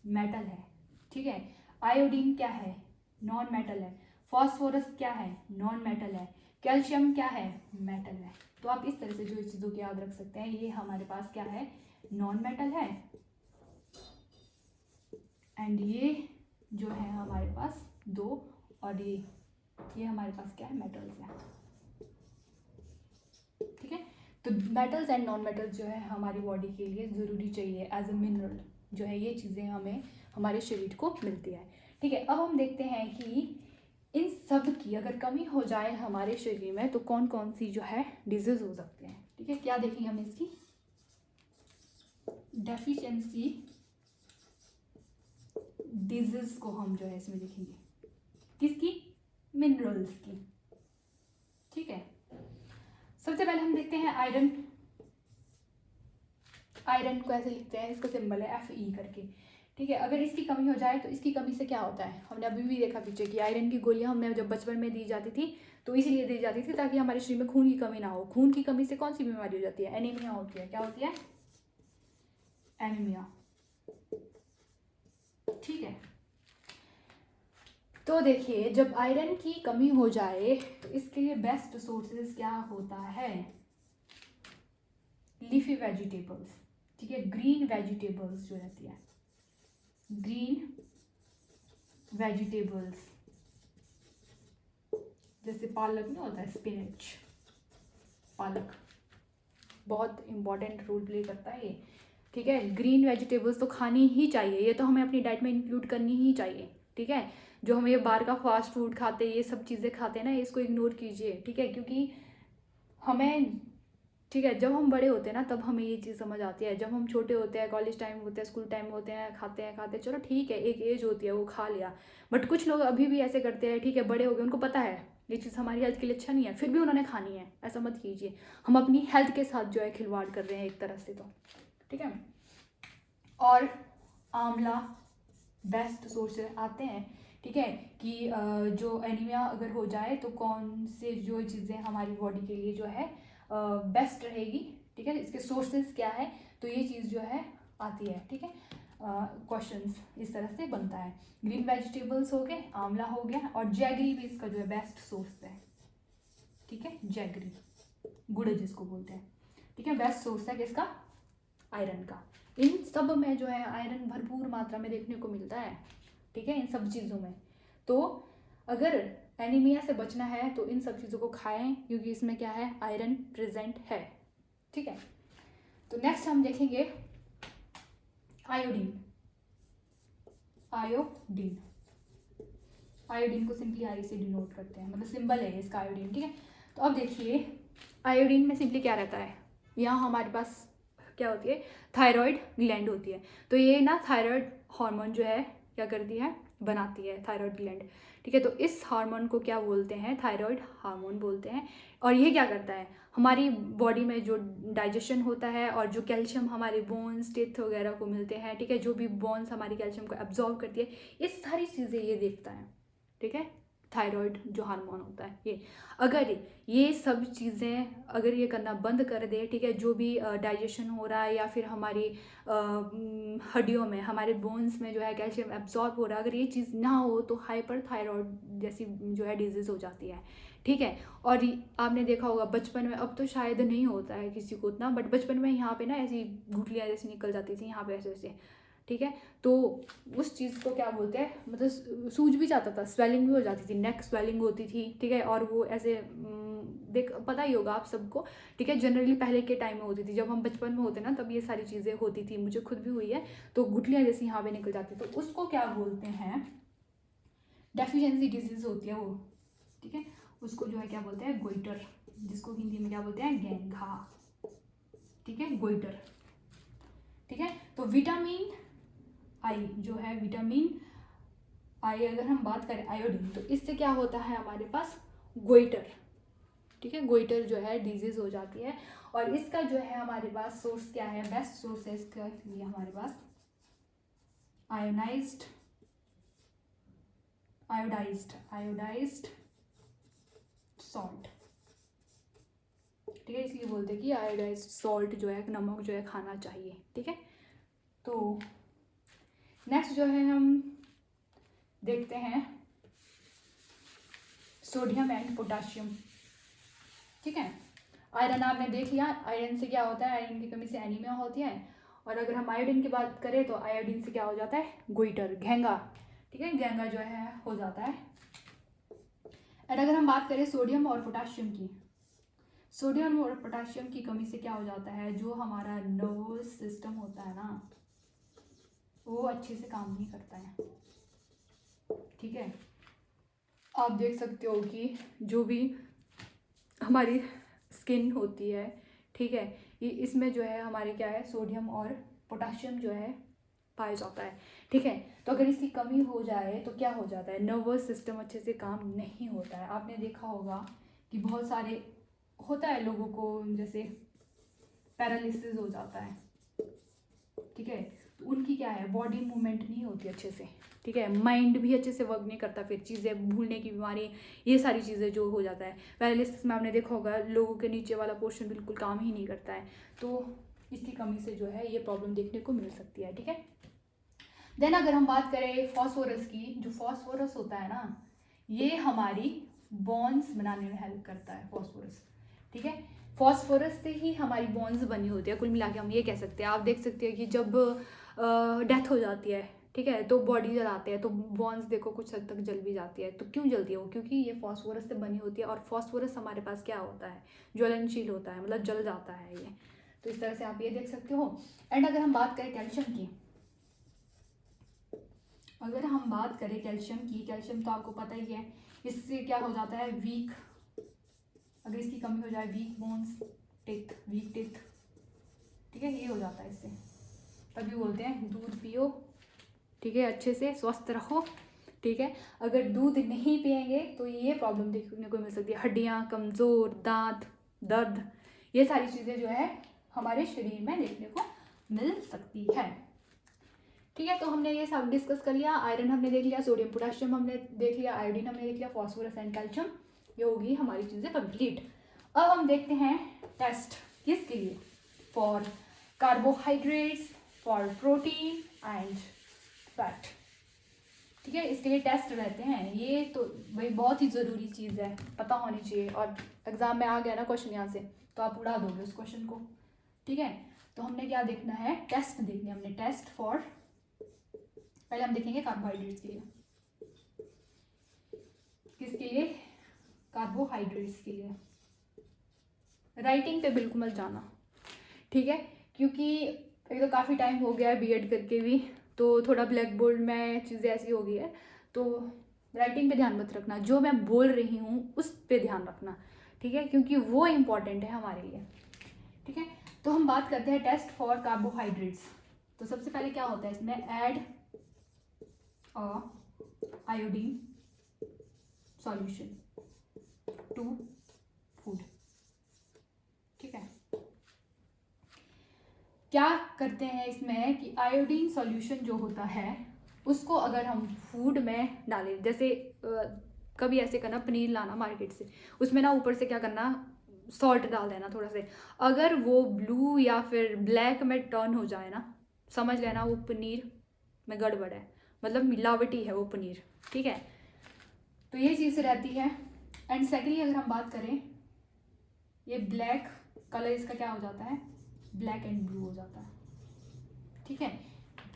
मेटल है, ठीक है। आयोडीन क्या है, नॉन मेटल है। फॉस्फोरस क्या है, नॉन मेटल है। कैल्शियम क्या है, मेटल है। तो आप इस तरह से जो चीज़ों को याद रख सकते हैं, ये हमारे पास क्या है, नॉन मेटल है, एंड ये जो है हमारे पास दो, और ये हमारे पास क्या है, मेटल्स है, ठीक है। तो मेटल्स एंड नॉन मेटल्स जो है हमारी बॉडी के लिए ज़रूरी चाहिए एज अ मिनरल, जो है ये चीज़ें हमें हमारे शरीर को मिलती है, ठीक है। अब हम देखते हैं कि इन सब की अगर कमी हो जाए हमारे शरीर में तो कौन कौन सी जो है डिजीज हो सकते हैं, ठीक है। क्या देखेंगे हम इसकी, डेफिशिएंसी डिजीज को हम जो है इसमें देखेंगे, किसकी, मिनरल्स की, ठीक है। सबसे पहले हम देखते हैं आयरन। आयरन को ऐसे लिखते हैं, इसका सिंबल है Fe करके, ठीक है। अगर इसकी कमी हो जाए तो इसकी कमी से क्या होता है, हमने अभी भी देखा पीछे कि आयरन की गोलियां हमें जब बचपन में दी जाती थी तो इसीलिए दी जाती थी ताकि हमारे शरीर में खून की कमी ना हो। खून की कमी से कौन सी बीमारी हो जाती है, एनीमिया होती है। क्या होती है, एनीमिया, ठीक है। तो देखिए जब आयरन की कमी हो जाए तो इसके लिए बेस्ट सोर्सेज क्या होता है, लीफी वेजिटेबल्स, ठीक है। ग्रीन वेजिटेबल्स जो रहती है, ग्रीन वेजिटेबल्स, जैसे पालक नहीं होता है, स्पिनच, पालक बहुत इंपॉर्टेंट रोल प्ले करता है ये, ठीक है। ग्रीन वेजिटेबल्स तो खानी ही चाहिए, ये तो हमें अपनी डाइट में इंक्लूड करनी ही चाहिए, ठीक है। जो हम ये बाहर का फास्ट फूड खाते हैं, ये सब चीज़ें खाते हैं ना, इसको इग्नोर कीजिए, ठीक है। क्योंकि हमें, ठीक है, जब हम बड़े होते हैं ना तब हमें ये चीज़ समझ आती है। जब हम छोटे होते हैं, कॉलेज टाइम होते हैं, स्कूल टाइम होते हैं, खाते हैं चलो ठीक है, एक एज होती है वो खा लिया। बट कुछ लोग अभी भी ऐसे करते हैं, ठीक है, बड़े हो गए, उनको पता है ये चीज़ हमारी हेल्थ के लिए अच्छा नहीं है, फिर भी उन्होंने खानी है। ऐसा मत कीजिए, हम अपनी हेल्थ के साथ जो है खिलवाड़ कर रहे हैं एक तरह से, तो ठीक है। और आंवला बेस्ट सोर्स आते हैं, ठीक है, कि जो एनीमिया अगर हो जाए तो कौन से जो चीज़ें हमारी बॉडी के लिए जो है बेस्ट रहेगी, ठीक है, इसके सोर्सेज क्या है, तो ये चीज़ जो है आती है, ठीक है। क्वेश्चंस इस तरह से बनता है। ग्रीन वेजिटेबल्स हो गए, आंवला हो गया, और जैगरी भी इसका जो है बेस्ट सोर्स है, ठीक है। जैगरी, गुड़ जिसको बोलते हैं, ठीक है, बेस्ट सोर्स है किसका, आयरन का। इन सब में जो है आयरन भरपूर मात्रा में देखने को मिलता है, ठीक है, इन सब चीज़ों में। तो अगर एनीमिया से बचना है तो इन सब चीज़ों को खाएं, क्योंकि इसमें क्या है, आयरन प्रेजेंट है, ठीक है। तो नेक्स्ट हम देखेंगे आयोडीन। आयोडीन, आयोडीन को सिंपली आई से डिनोट करते हैं, मतलब सिंबल है इसका आयोडीन, ठीक है। तो अब देखिए आयोडीन में सिंपली क्या रहता है, यहाँ हमारे पास क्या होती है, थायराइड ग्लैंड होती है। तो ये ना थायराइड हार्मोन जो है क्या करती है, बनाती है थायराइड ग्लैंड, ठीक है। तो इस हार्मोन को क्या बोलते हैं, थायराइड हार्मोन बोलते हैं। और ये क्या करता है, हमारी बॉडी में जो डाइजेशन होता है और जो कैल्शियम हमारे बोन्स टीथ वगैरह को मिलते हैं, ठीक है, जो भी बोन्स हमारी कैल्शियम को एब्जॉर्व करती है, ये सारी चीज़ें ये देखता है, ठीक है। थायराइड जो हार्मोन होता है ये, अगर ये सब चीज़ें अगर ये करना बंद कर दे, ठीक है, जो भी डाइजेशन हो रहा है या फिर हमारी हड्डियों में, हमारे बोन्स में जो है कैल्शियम एब्जॉर्ब हो रहा है, अगर ये चीज़ ना हो तो हाइपर थायराइड जैसी जो है डिजीज़ हो जाती है, ठीक है। और आपने देखा होगा बचपन में, अब तो शायद नहीं होता है किसी को उतना, बट बचपन में यहाँ पे ना ऐसी गुठलियाँ जैसी निकल जाती थी यहाँ पे ऐसे ऐसे, ठीक है। तो उस चीज़ को क्या बोलते हैं, मतलब सूज भी जाता था, स्वेलिंग भी हो जाती थी, नेक स्वेलिंग होती थी, ठीक है। और वो ऐसे देख पता ही होगा आप सबको, ठीक है, जनरली पहले के टाइम में होती थी, जब हम बचपन में होते ना तब ये सारी चीज़ें होती थी, मुझे खुद भी हुई है। तो गुठलियाँ जैसी यहाँ पे निकल जाती, तो उसको क्या बोलते हैं, डेफिशिएंसी डिजीज होती है वो, ठीक है। उसको जो है क्या बोलते हैं, गोइटर, जिसको हिंदी में क्या बोलते हैं, घेंघा, ठीक है, गोइटर, ठीक है। तो विटामिन आई जो है, विटामिन आई अगर हम बात करें आयोडीन, तो इससे क्या होता है हमारे पास, गोइटर, ठीक है, गोइटर जो है डिजीज हो जाती है। और इसका जो है हमारे पास सोर्स क्या है, बेस्ट सोर्स है इसके लिए हमारे पास आयोडाइज्ड सॉल्ट, ठीक है, इसलिए बोलते हैं कि आयोडाइज्ड सॉल्ट जो है, नमक जो है खाना चाहिए, ठीक है। तो नेक्स्ट जो है हम देखते हैं सोडियम एंड पोटाशियम, ठीक है। आयरन आपने देख लिया, आयरन से क्या होता है, आयरन की कमी से एनीमिया होती है। और अगर हम आयोडीन की बात करें तो आयोडीन से क्या हो जाता है, गोइटर, घेंगा, ठीक है, घेंगा जो है हो जाता है। और अगर हम बात करें सोडियम और पोटाशियम की, सोडियम और पोटाशियम की कमी से क्या हो जाता है, जो हमारा नर्वस सिस्टम होता है ना, वो अच्छे से काम नहीं करता है, ठीक है। आप देख सकते हो कि जो भी हमारी स्किन होती है, ठीक है, ये इसमें जो है हमारे क्या है, सोडियम और पोटाशियम जो है पाया जाता है, ठीक है। तो अगर इसकी कमी हो जाए तो क्या हो जाता है, नर्वस सिस्टम अच्छे से काम नहीं होता है। आपने देखा होगा कि बहुत सारे होता है लोगों को, जैसे पैरालिसिस हो जाता है, ठीक है, तो उनकी क्या है, बॉडी मूवमेंट नहीं होती अच्छे से, ठीक है, माइंड भी अच्छे से वर्क नहीं करता, फिर चीज़ें भूलने की बीमारी, ये सारी चीज़ें जो हो जाता है। पैरालिसिस में आपने देखा होगा लोगों के नीचे वाला पोर्शन बिल्कुल काम ही नहीं करता है, तो इसकी कमी से जो है ये प्रॉब्लम देखने को मिल सकती है, ठीक है। देन अगर हम बात करें फॉस्फोरस की, जो फॉस्फोरस होता है ना, ये हमारी बॉन्स बनाने में हेल्प करता है फॉस्फोरस, ठीक है। फॉस्फोरस से ही हमारी बॉन्स बनी होती है, कुल मिला के हम ये कह सकते हैं। आप देख सकते हैं कि जब डेथ हो जाती है, ठीक है, तो बॉडी जलाते हैं तो बॉन्स देखो कुछ हद तक जल भी जाती है। तो क्यों जलती है वो, क्योंकि ये फॉस्फोरस से बनी होती है, और फॉस्फोरस हमारे पास क्या होता है, ज्वलनशील होता है, मतलब जल जाता है ये। तो इस तरह से आप ये देख सकते हो। एंड अगर हम बात करें कैल्शियम की, अगर हम बात करें कैल्शियम की, कैल्शियम तो आपको पता ही है, इससे क्या हो जाता है, वीक, अगर इसकी कमी हो जाए, वीक बोन्स, वीक टिथ, ठीक है, ये हो जाता है इससे। तभी बोलते हैं दूध पियो, ठीक है, अच्छे से स्वस्थ रहो, ठीक है। अगर दूध नहीं पिएंगे तो ये प्रॉब्लम देखने को मिल सकती है, हड्डियाँ कमज़ोर, दांत दर्द, ये सारी चीज़ें जो है हमारे शरीर में देखने को मिल सकती है, ठीक है। तो हमने ये सब डिस्कस कर लिया, आयरन हमने देख लिया, सोडियम पोटाशियम हमने देख लिया, आयोडीन हमने देख लिया, फॉस्फोरस एंड कैल्शियम, ये होगी हमारी चीज़ें कंप्लीट। अब हम देखते हैं टेस्ट, किसके लिए, for carbohydrates, for protein and fat, ठीक है, इसके लिए टेस्ट रहते हैं। ये तो भाई बहुत ही ज़रूरी चीज़ है, पता होनी चाहिए, और एग्जाम में आ गया ना क्वेश्चन यहाँ से तो आप उड़ा दोगे उस क्वेश्चन को, ठीक है। तो हमने क्या देखना है, टेस्ट देखने, हमने टेस्ट फॉर, पहले हम देखेंगे कार्बोहाइड्रेट्स के लिए, किसके लिए, कार्बोहाइड्रेट्स के लिए। राइटिंग पे बिल्कुल मत जाना, ठीक है, क्योंकि एक तो काफ़ी टाइम हो गया है बीएड करके भी, तो थोड़ा ब्लैक बोर्ड में चीज़ें ऐसी हो गई है, तो राइटिंग पे ध्यान मत रखना, जो मैं बोल रही हूँ उस पे ध्यान रखना, ठीक है, क्योंकि वो इम्पॉर्टेंट है हमारे लिए, ठीक है। तो हम बात करते हैं टेस्ट फॉर कार्बोहाइड्रेट्स। तो सबसे पहले क्या होता है इसमें, add iodine solution to food, ठीक है। क्या करते हैं इसमें कि आयोडीन सॉल्यूशन जो होता है उसको अगर हम फूड में डालें, जैसे कभी ऐसे करना, पनीर लाना मार्केट से, उसमें ना ऊपर से क्या करना, सॉल्ट डाल देना थोड़ा से, अगर वो ब्लू या फिर ब्लैक में टर्न हो जाए ना, समझ लेना वो पनीर में गड़बड़ है, मतलब मिलावटी है वो पनीर, ठीक है। तो ये चीज़ रहती है। एंड सेकेंडली अगर हम बात करें, ये ब्लैक कलर इसका क्या हो जाता है, ब्लैक एंड ब्लू हो जाता है, ठीक है।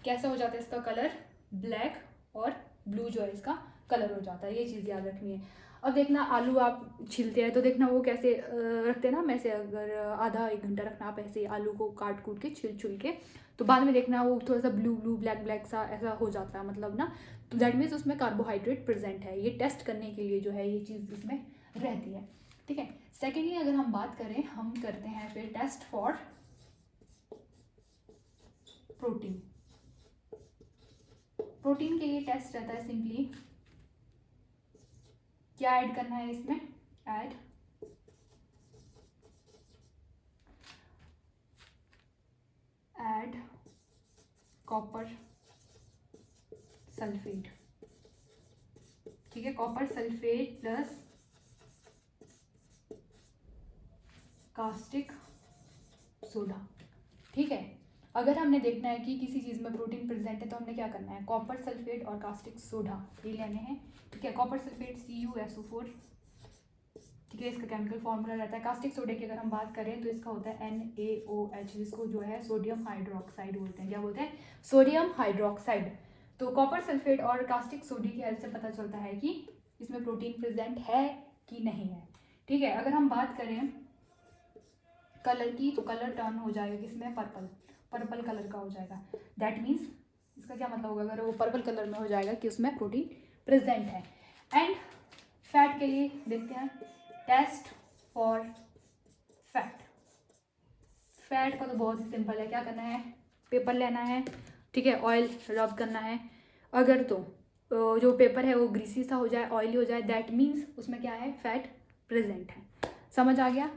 कैसा हो जाता है इसका कलर, ब्लैक और ब्लू जो है इसका कलर हो जाता है, ये चीज़ याद रखनी है। अब देखना आलू आप छीलते हैं तो देखना वो कैसे रखते हैं ना, मैं से अगर आधा एक घंटा रखना आप ऐसे आलू को काट कूट के छील के, तो बाद में देखना वो थोड़ा सा ब्लू ब्लू ब्लैक ब्लैक सा ऐसा हो जाता है, मतलब ना, तो दैट मीन्स उसमें कार्बोहाइड्रेट प्रेजेंट है। ये टेस्ट करने के लिए जो है ये चीज़ इसमें रहती है, ठीक है। सेकेंडली अगर हम बात करें, हम करते हैं फिर टेस्ट फॉर प्रोटीन। प्रोटीन के लिए टेस्ट रहता है, सिंपली क्या ऐड करना है इसमें, ऐड कॉपर सल्फेट, ठीक है, copper sulphate plus caustic soda, ठीक है। अगर हमने देखना है कि किसी चीज़ में प्रोटीन प्रेजेंट है तो हमने क्या करना है, कॉपर सल्फेट और कास्टिक सोडा ये लेने हैं, ठीक है। कॉपर सल्फेट CuSO4, ठीक है, इसका केमिकल फॉर्मूला रहता है। कास्टिक सोडे की अगर हम बात करें तो इसका होता है NaOH, जिसको जो है सोडियम हाइड्रोक्साइड बोलते हैं। क्या बोलते हैं? Sodium hydroxide. तो कॉपर सल्फेट और कास्टिक सोडे की हेल्प से पता चलता है कि इसमें प्रोटीन प्रेजेंट है कि नहीं है, ठीक है। अगर हम बात करें कलर की तो कलर टर्न हो जाएगा किसमें, पर्पल कलर का हो जाएगा। दैट मीन्स इसका क्या मतलब होगा, अगर वो पर्पल कलर में हो जाएगा कि उसमें प्रोटीन प्रेजेंट है। एंड फैट के लिए देखते हैं, टेस्ट फॉर फैट। फैट का तो बहुत ही सिंपल है, क्या करना है, पेपर लेना है, ठीक है, ऑयल रब करना है। अगर तो जो पेपर है वो ग्रीसी सा हो जाए, ऑयली हो जाए, दैट मीन्स उसमें क्या है, फैट प्रेजेंट है। समझ आ गया,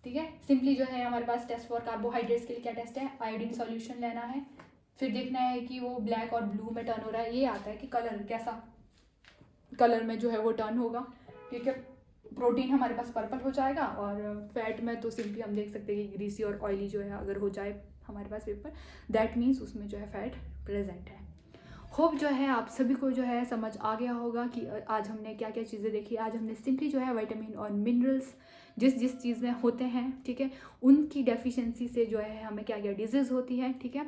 ठीक है। सिंपली जो है हमारे पास टेस्ट फॉर कार्बोहाइड्रेट्स के लिए क्या टेस्ट है, आयोडीन सॉल्यूशन लेना है, फिर देखना है कि वो ब्लैक और ब्लू में टर्न हो रहा है। ये आता है कि कलर कैसा कलर में जो है वो टर्न होगा, ठीक है। प्रोटीन हमारे पास पर्पल हो जाएगा, और फैट में तो सिंपली हम देख सकते हैं कि ग्रीसी और ऑयली जो है अगर हो जाए हमारे पास पेपर, दैट मीन्स उसमें जो है फैट प्रेजेंट है। होप जो है आप सभी को जो है समझ आ गया होगा कि आज हमने क्या क्या चीज़ें देखी। आज हमने सिंपली जो है विटामिन और मिनरल्स जिस चीज़ में होते हैं, ठीक है, उनकी डेफिशिएंसी से जो है हमें क्या क्या डिजीज़ होती है, ठीक है।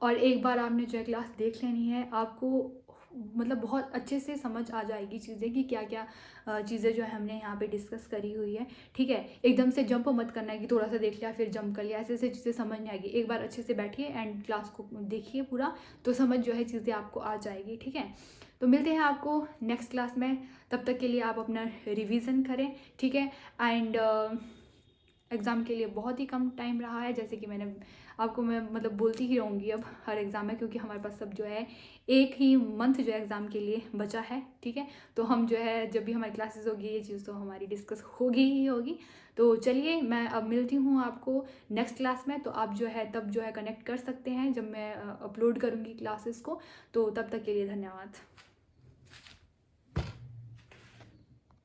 और एक बार आपने जो है क्लास देख लेनी है, आपको मतलब बहुत अच्छे से समझ आ जाएगी चीज़ें कि क्या क्या चीज़ें जो है हमने यहाँ पे डिस्कस करी हुई है, ठीक है। एकदम से जंप मत करना है कि थोड़ा सा देख लिया फिर जंप कर लिया, ऐसे ऐसे चीज़ें समझ नहीं आएगी। एक बार अच्छे से बैठिए एंड क्लास को देखिए पूरा, तो समझ जो है चीज़ें आपको आ जाएगी, ठीक है। तो मिलते हैं आपको नेक्स्ट क्लास में, तब तक के लिए आप अपना रिविज़न करें, ठीक है। एंड एग्ज़ाम के लिए बहुत ही कम टाइम रहा है, जैसे कि मैं मतलब बोलती ही रहूँगी अब हर एग्ज़ाम में, क्योंकि हमारे पास सब जो है एक ही मंथ जो है एग्ज़ाम के लिए बचा है, ठीक है। तो हम जो है जब भी हमारी क्लासेस होगी ये चीज़ तो हमारी डिस्कस होगी ही होगी। तो चलिए मैं अब मिलती हूँ आपको नेक्स्ट क्लास में, तो आप जो है तब जो है कनेक्ट कर सकते हैं जब मैं अपलोड करूँगी क्लासेस को। तो तब तक के लिए धन्यवाद।